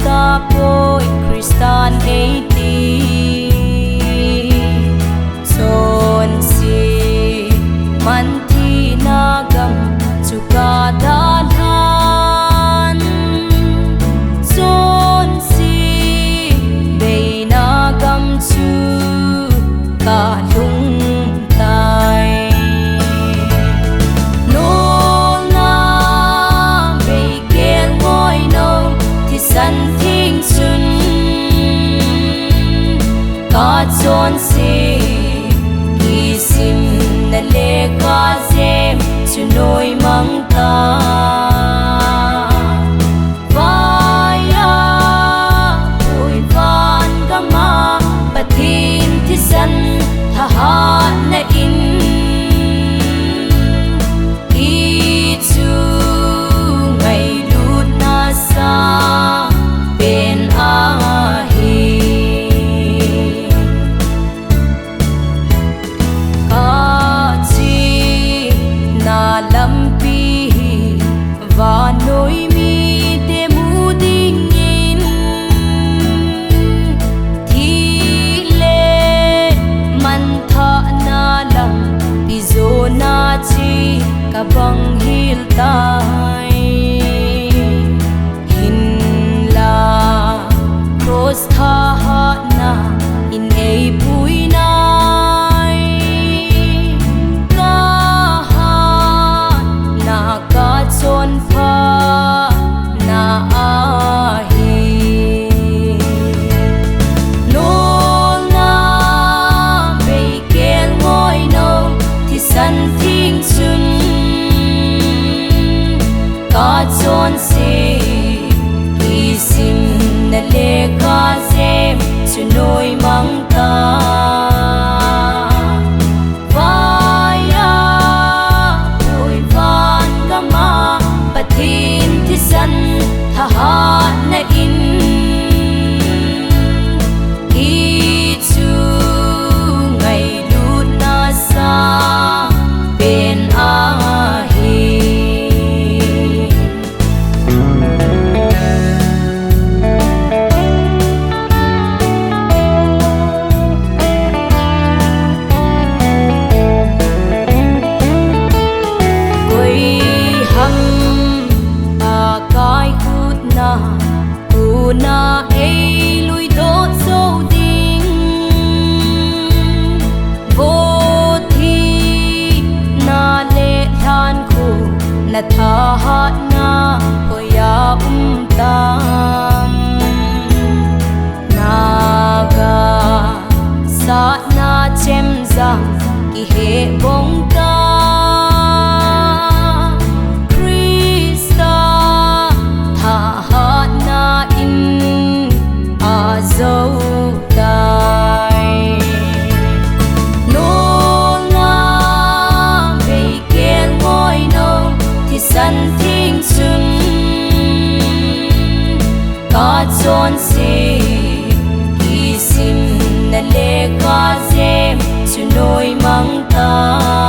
ta poi Kristan eiti son si manti nagam chuka danhan son si be nagam chu ka lung tai san thinh xuân có chốn si kỳ sim na lê có dêm chu nôi măng ta vaya ôi van gama pathin thi san ha ha na in i chu ngày lut na sa và nỗi mi để mu đinh in thì lệ man tha na lam đi zo na chi ka bang hil tai hin la cross tha ha na in ei pui nai ka ha na ka chon na ahi no na be ken ngoi no thì san thing chun ka chon se ki sim na le ka sem chu noi mang ta san ha ha na in i chu ngày lut na sa bên a hi quay hằng na ei lui do so ding vô thi na le than khu na tha ha na hoya tam na ga sa na chem zang ki he bong ta dấu tay nô na về kiên ngôi nô thì san thinh xuân có chốn si kỳ sim na lê có dêm chu nôi măng ta